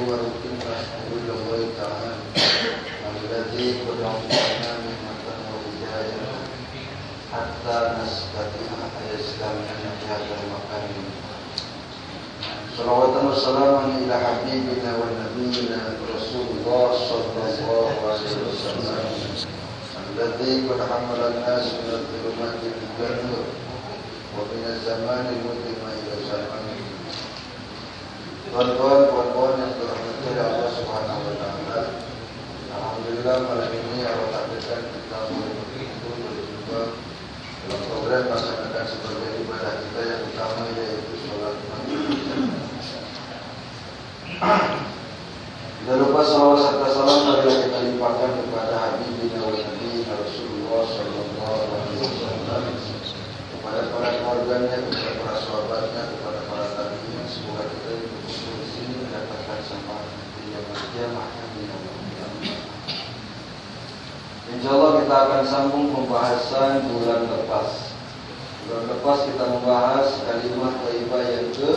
وركن إلى الله تعالى الذي قد أعطانا نعمة وهداية حتى نستطيع إسلامنا في هذا المكان. صلوات وسلام إلى حبيبنا ونبينا رسول الله صلى الله عليه وسلم الذي قد حمل الناس من الظلمات إلى النور ومن الزمان المظلم إلى الزمان. Tuan-tuan yang dirahmati oleh Allah Subhanahu wa taala. Alhamdulillah malam ini Allah takdirkan kita boleh berjumpa dalam program melaksanakan sebagai ibadah kita yang utama, yaitu sholat maghrib. Tidak lupa salawat serta salam marilah kita limpahkan kepada Habibina wa Nabiyina Rasulullah sallallahu alaihi wasallam, kepada para keluarganya, kepada para sahabatnya, kepada para tabi'in. Semoga kita berkumpul di sini mendapatkan syafaat di yaumul qiyamah. Insyaallah kita akan sambung pembahasan bulan lepas. Bulan lepas kita membahas kalimat thayyibah yang ke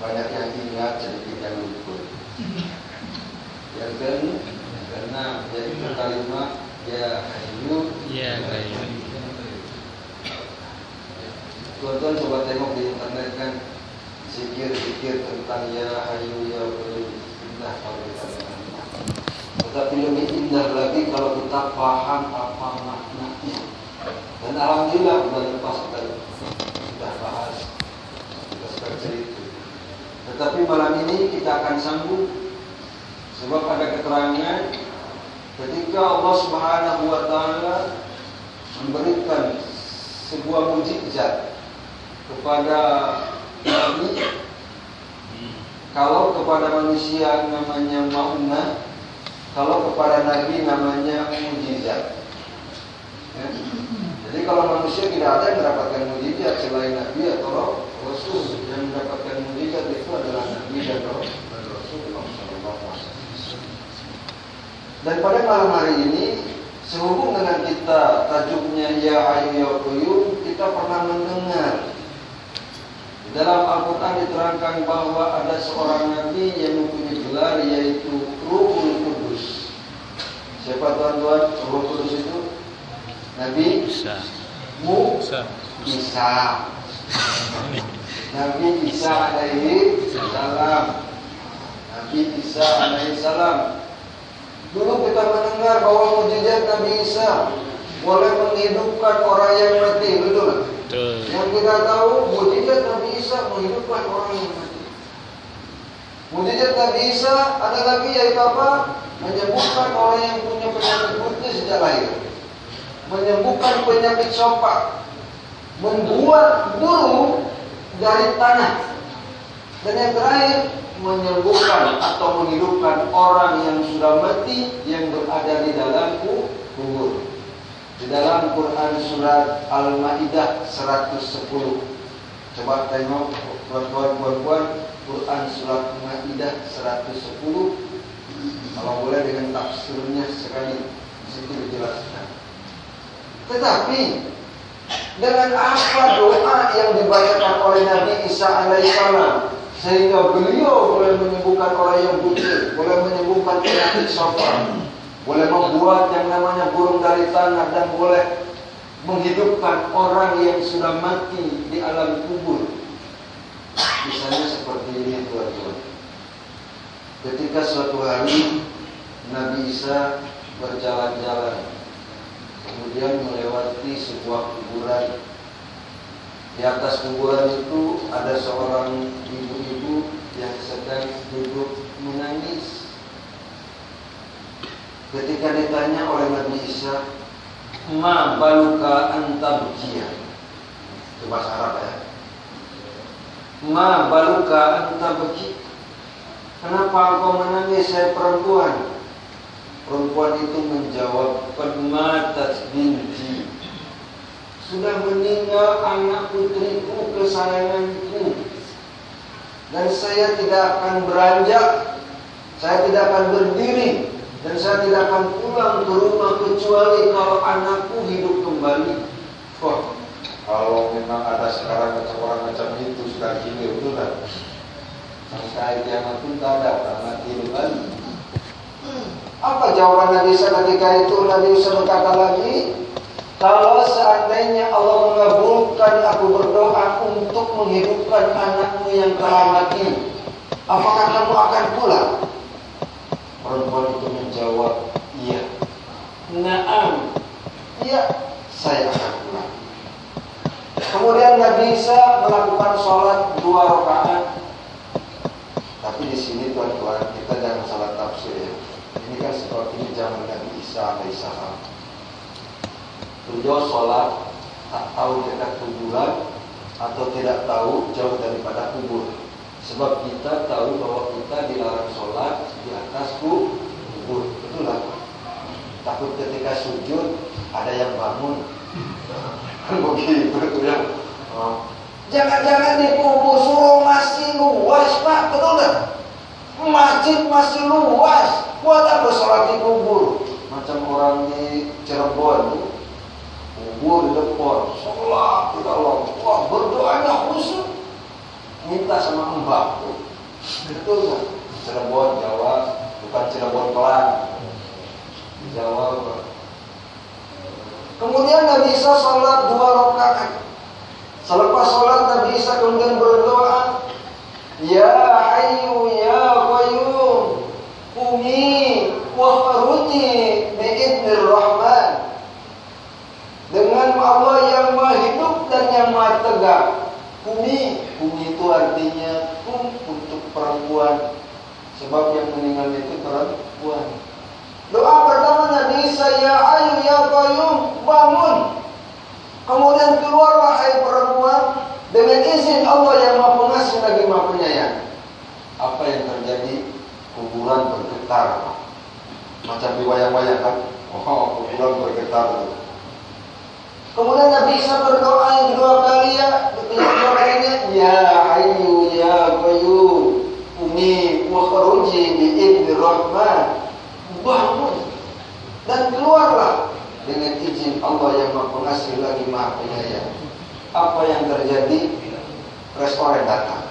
banyak yang ingat, sedikit yang lupa. Yang ke-6 yaitu kalimat ya hayyu ya qayyum. Tuan-tuan coba tengok di internet kan, zikir-zikir tentang ya hayyu ya qayyum indah kalau kita dengar. Tetapi lebih indah lagi kalau kita paham apa maknanya. Dan alhamdulillah bulan lepas kita sudah bahas, kita sudah cerita. Tetapi malam ini kita akan sambung, sebab ada keterangan ketika Allah Subhanahu wa taala memberikan sebuah mukjizat kepada Nabi. Kalau kepada manusia namanya ma'unah, kalau kepada Nabi namanya mukjizat. Ya. Jadi kalau manusia tidak ada yang mendapatkan mukjizat selain Nabi atau Rasul. Yang mendapatkan mukjizat itu adalah Nabi dan Rasulullah SAW. Dan pada malam hari ini, sehubung dengan kita tajuknya ya hayyu ya qayyum, kita pernah mendengar dalam Al-Quran diterangkan bahwa ada seorang Nabi yang mempunyai gelar yaitu Ruhul Kudus. Siapa tuan-tuan Ruhul Kudus itu? Nabi Isa. Nabi Isa alaihi salam. Nabi Isa alaihi salam. Dulu kita mendengar bahwa mukjizat Nabi Isa boleh menghidupkan orang yang mati, betul? Betul. Yang kita tahu mukjizat Nabi Isa menghidupkan orang yang mati. Mukjizat Nabi Isa ada lagi yaitu apa? Menyembuhkan orang yang punya penyakit buta sejak lahir, menyembuhkan penyakit sopak, membuat burung dari tanah, dan yang terakhir menyembuhkan atau menghidupkan orang yang sudah mati yang berada di dalam kubur. Di dalam Quran surat Al-Maidah 110. Coba tengok tuan-tuan, Quran surat Al-Maidah 110. Kalau boleh dengan tafsirnya sekali, di situ dijelaskan. Tetapi dengan apa doa yang dibacakan oleh Nabi Isa alaihissalam sehingga beliau boleh menyembuhkan orang yang buta, boleh menyembuhkan penyakit sopak, boleh membuat yang namanya burung dari tanah, dan boleh menghidupkan orang yang sudah mati di alam kubur. Misalnya seperti ini tuan-tuan. Ketika suatu hari Nabi Isa berjalan-jalan, kemudian melewati sebuah kuburan. Di atas kuburan itu ada seorang ibu-ibu yang sedang duduk menangis. Ketika ditanya oleh Nabi Isa, "Ma baluka anta bukia?" Itu bahasa Arab ya. "Ma baluka anta buki?" Kenapa engkau menangis, hai perempuan? Perempuan itu menjawab, "Qad matat binti." Sudah meninggal anak putriku kesayanganku, dan saya tidak akan beranjak, saya tidak akan berdiri, dan saya tidak akan pulang ke rumah kecuali kalau anakku hidup kembali. Kok Kalau memang ada sekarang macam orang macam itu sudah gini itu kan. Sampai kiamat pun tak ada karena hidup lagi. Apa jawaban Nabi Isa ketika itu? Nabi Isa berkata lagi, kalau seandainya Allah mengabulkan aku berdoa untuk menghidupkan anakmu yang telah mati, apakah kamu akan pulang? Perempuan itu menjawab, iya. Naam, iya, saya akan pulang. Kemudian Nabi Isa melakukan sholat 2 rakaat. Tapi di sini tuan-tuan, kita jangan salah tafsir ya. Ini kan seperti zaman Nabi Isa alaihissalam. Beliau sholat tak tahu dekat kuburan atau tidak tahu jauh daripada kubur. Sebab kita tahu bahwa kita dilarang sholat di atas kubur. Betul lah. Takut ketika sujud ada yang bangun. Begitu ya. Jangan-jangan di kubur suruh masih luas, Pak. Betul tak? Masjid masih luas. Buat apa sholat di kubur? Macam orang di Cirebon tuh. Kubur di depan, sholat di dalam. Wah, berdoanya khusyuk. Minta sama mbak tuh. Betul tak? Cirebon, Jawa. Bukan Cirebon Pelan. Di Jawa, Pak. Kemudian Nabi Isa sholat 2 rakaat. Selepas sholat Nabi Isa kemudian berdoa, Ya Hayyu Ya Qayyum, Qumi wakhruji bi'idnir Rahman. Dengan Allah yang Maha Hidup dan yang Maha Tegak. Qumi itu artinya untuk perempuan. Sebab yang meninggal itu perempuan. Doa pertama Nabi Isa, Ya Hayyu Ya Qayyum, bangun. Kemudian keluarlah hai perempuan dengan izin Allah yang Maha Pengasih lagi Maha Penyayang. Apa yang terjadi? Kuburan bergetar. Macam di wayang-wayang kan? Oh, kuburan bergetar. Kemudian Nabi Isa berdoa yang kedua kalinya, Ya Hayyu Ya Qayyum, Qumi wakhruji bi'idnir Rahman. Bangun dan keluarlah dengan izin Allah yang Maha Pengasih lagi Maha Penyayang. Apa yang terjadi? Restoran datang.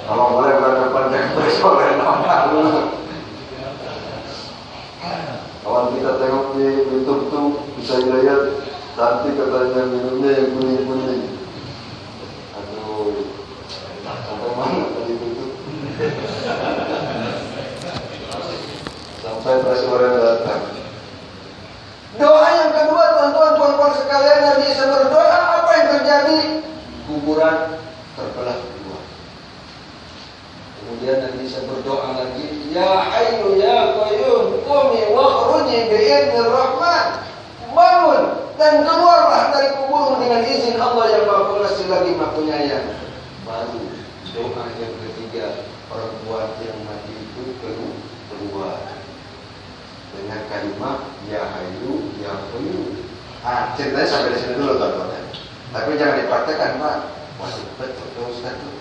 Kalau boleh berdepan dengan restoran datang. Kawan kita tengok di YouTube tuh bisa lihat nanti katanya minumnya yang kuning-kuning. Aduh, sampai mana tadi itu? Sampai restoran datang. Doa yang kedua, tuan-tuan sekalian, Nabi Isa berdoa, apa yang terjadi? Kuburan terbelah kedua. Kemudian Nabi Isa berdoa lagi, Ya Hayyu Ya Qayyum, Qumi wakhruji bi'idnir Rahman. Bangun dan keluarlah dari kubur dengan izin Allah yang Maha Pengasih lagi Maha Penyayang. Baru doa yang ketiga, perempuan yang mati itu keluar dengan kalimat Ya Hayyu Ya Qayyum. Ceritanya sampai di sini dulu teman-teman. Tapi jangan dipraktekkan, Pak. Masih betul Ustaz tuh.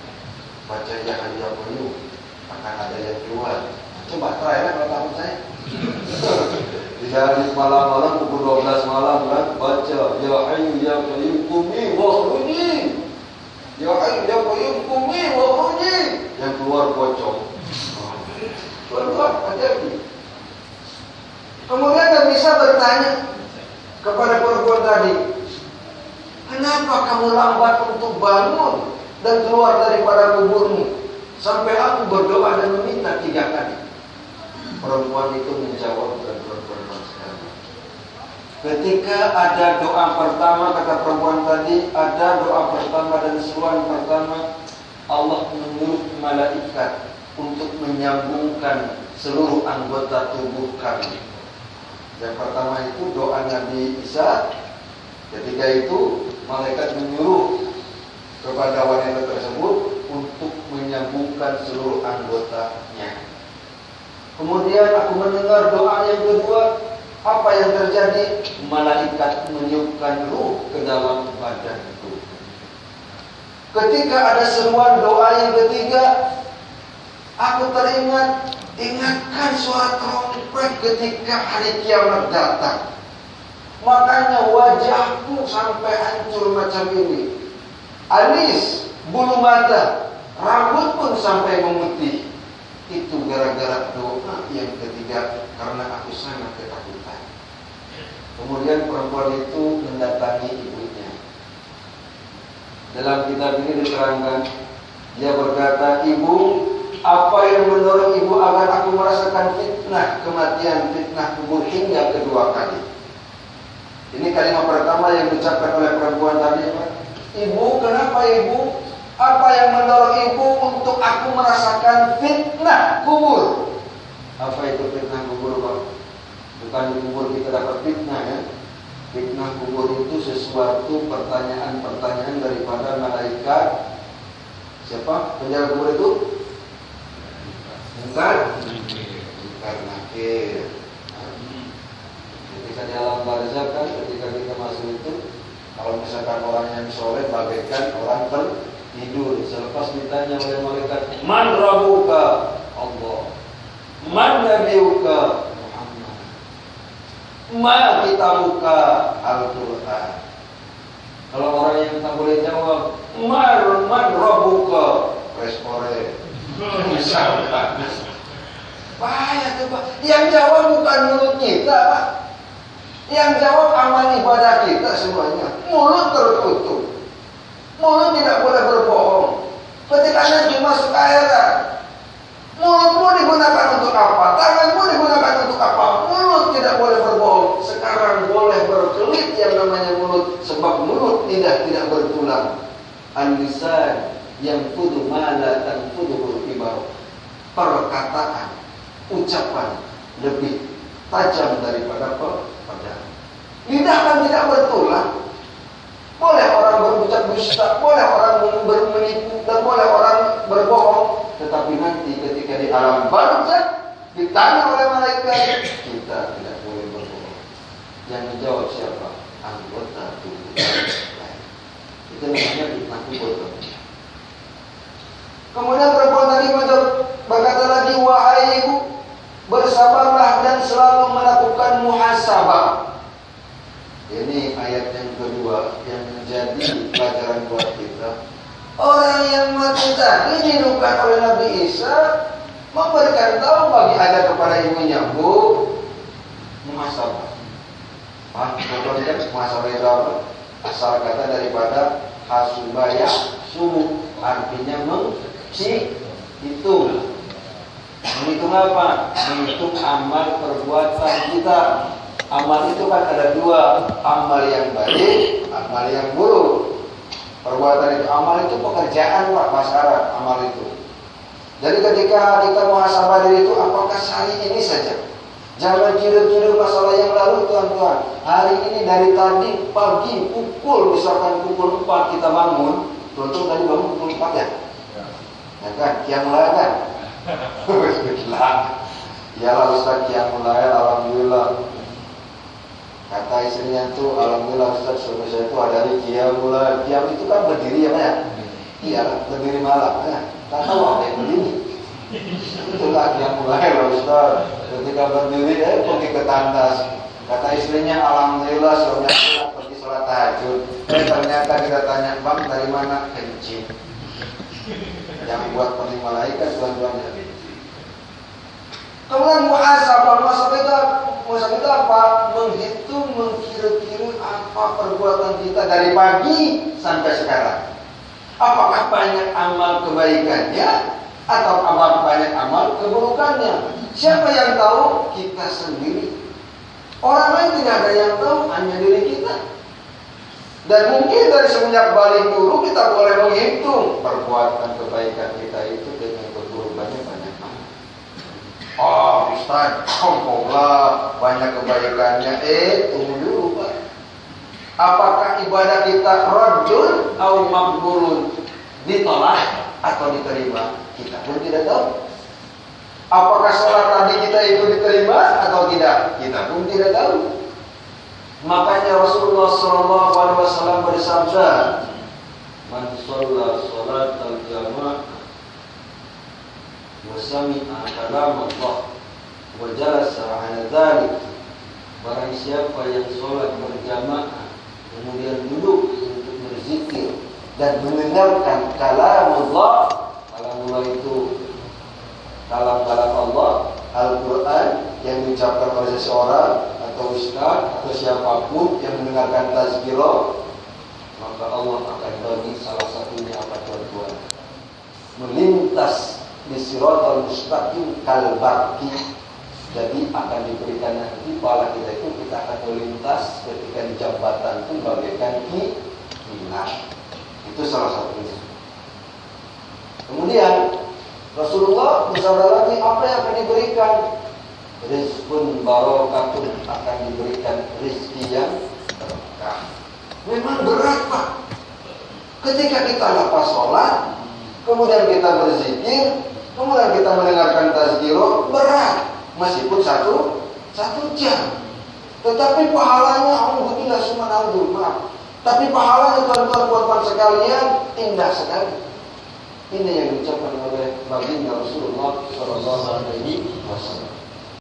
Baca Ya Hayyu Ya Qayyum akan ada yang keluar. Coba try lah kalau takut saya. Di hari malam-malam pukul 12 malam kan baca Ya Hayyu Ya Qayyum Qumi wakhruji. Ya Hayyu Ya Qayyum Qumi wakhruji. Yang keluar pocong. Keluar aja. Kemudian Nabi Isa bertanya kepada perempuan tadi, kenapa kamu lambat untuk bangun dan keluar daripada kuburmu? Sampai aku berdoa dan meminta 3 kali. Perempuan itu menjawab dan berfirman sekali. Ketika ada doa pertama, kata perempuan tadi, ada doa pertama dan seruan pertama, Allah menyuruh malaikat untuk menyambungkan seluruh anggota tubuh kami. Yang pertama itu doa Nabi Isa. Ketika itu malaikat menyuruh kepada wanita tersebut untuk menyambungkan seluruh anggotanya. Kemudian aku mendengar doa yang kedua. Apa yang terjadi? Malaikat meniupkan ruh ke dalam badan itu. Ketika ada seruan doa yang ketiga, aku ingatkan suara trompet ketika hari kiamat datang. Makanya wajahku sampai hancur macam ini. Alis, bulu mata, rambut pun sampai memutih. Itu gara-gara doa yang ketiga, karena aku sangat ketakutan. Kemudian perempuan itu mendatangi ibunya. Dalam kitab ini diterangkan, dia berkata, "Ibu, apa yang mendorong ibu agar aku merasakan fitnah kematian, fitnah kubur hingga kedua kali?" Ini kalimat pertama yang diucapkan oleh perempuan tadi. "Ibu, kenapa ibu? Apa yang mendorong ibu untuk aku merasakan fitnah kubur?" Apa itu fitnah kubur, Pak? Bukan di kubur kita dapat fitnah, ya. Fitnah kubur itu sesuatu pertanyaan-pertanyaan daripada malaikat. Siapa penjaga kubur itu? Munkar Nakir. Ketika di alam barzakh kan, ketika kita masuk itu, kalau misalkan orang yang soleh bagaikan orang tertidur. Selepas ditanya oleh malaikat, "Man rabbuka?" Allah. "Man nabiyuka?" Muhammad. "Ma kitabuka?" Al-Quran. Kalau orang yang tak boleh jawab, Man rabbuka?" Respore. Misalkan. Bahaya tuh, Pak. Yang jawab bukan mulut kita, Pak. Yang jawab amal ibadah kita semuanya. Mulut tertutup. Mulut tidak boleh berbohong. Ketika Anda masuk akhirat, mulutmu digunakan untuk apa? Tanganmu digunakan untuk apa? Mulut tidak boleh berbohong. Sekarang boleh berkelit yang namanya mulut, sebab mulut tidak bertulang. Al-lisan yang fudu mala dan fudu ibarat. Perkataan, ucapan lebih tajam daripada pedang. Lidah kan tidak bertulang. Boleh orang berucap dusta, boleh orang menipu, dan boleh orang berbohong. Tetapi nanti ketika di alam barzakh ditanya oleh malaikat, kita tidak boleh berbohong. Yang menjawab siapa? Anggota tubuh. Itu namanya fitnah kubur. Kemudian perempuan tadi berkata lagi, "Wahai ibu, bersabarlah dan selalu melakukan muhasabah." Ini ayat yang kedua yang menjadi pelajaran buat kita. Orang yang mati tadi dilukan oleh Nabi Isa memberikan tahu bagi ada kepada ibunya, "Bu, muhasabah." Contohnya muhasabah itu apa? Asal kata daripada hasubaya subuh, artinya menghitung. Menghitung apa? Menghitung amal perbuatan kita. Amal itu kan ada dua, amal yang baik, amal yang buruk. Perbuatan itu, amal itu pekerjaan, Pak, bahasa Arab, amal itu. Jadi ketika kita muhasabah diri itu, apakah hari ini saja? Jangan kira-kira masalah yang lalu, tuan-tuan. Hari ini dari tadi pagi misalkan pukul 4 kita bangun. Tuan-tuan tadi bangun pukul 4 ya? Ya kan, qiyamul lail kan? Bismillah. Iyalah Ustaz, qiyamul lail, alhamdulillah. Kata istrinya tuh, "Alhamdulillah Ustaz, suami saya itu ada di qiyamul lail." Qiyam itu kan berdiri ya, Pak ya? Iya, berdiri malam ya. Tak tahu apa yang berdiri. Itulah qiyamul lail Ustaz. Ketika berdiri, pergi ke tandas. Kata istrinya, "Alhamdulillah suami saya pergi sholat tahajud." Ternyata kita tanya, "Bang, dari mana?" "Kencing." Yang buat pergi malaikat tuan-tuannya. Kemudian muhasabah itu apa? Menghitung, mengkira-kira apa perbuatan kita dari pagi sampai sekarang. Apakah banyak amal kebaikannya atau banyak amal keburukannya? Siapa yang tahu? Kita sendiri. Orang lain tidak ada yang tahu, hanya diri kita. Dan mungkin dari semenjak balik dulu kita boleh menghitung perbuatan kebaikan kita itu dengan keburukannya banyak banget. "Oh Ustaz, sombonglah, banyak kebaikannya." Tunggu dulu, Pak. Apakah ibadah kita raddun atau makbulun? Ditolak atau diterima? Kita pun tidak tahu. Apakah sholat tadi kita itu diterima atau tidak? Kita pun tidak tahu. Makanya Rasulullah SAW bersabda, "Man shalla sholat al-jamaah wa sami'a kalam Allah wa jalasa ala dhalik Barang siapa yang sholat berjamaah kemudian duduk untuk berzikir dan mendengarkan kalamullah. Kalamullah itu kalam-kalam Allah, Al-Quran yang diucapkan oleh seseorang atau ustaz atau siapapun yang mendengarkan tazkirah, maka Allah akan bagi salah satunya apa tuan-tuan? Melintas di siratal mustaqim kalbarki. Jadi akan diberikan nanti pahala kita itu, kita akan melintas ketika di jambatan itu bagaikan kilat. Itu salah satunya. Kemudian Rasulullah bersabda lagi, apa yang akan diberikan? Rizqun barokatun, akan diberikan rizki yang berkah. Memang berat Pak. Ketika kita lepas sholat, kemudian kita berzikir, kemudian kita mendengarkan tazkirah, berat. Meskipun satu jam, tetapi pahalanya alhamdulillah subhanallah. Tapi pahalanya tuan-tuan sekalian indah sekali. Ini yang diucapkan oleh baginda Rasulullah sallallahu alaihi wasallam.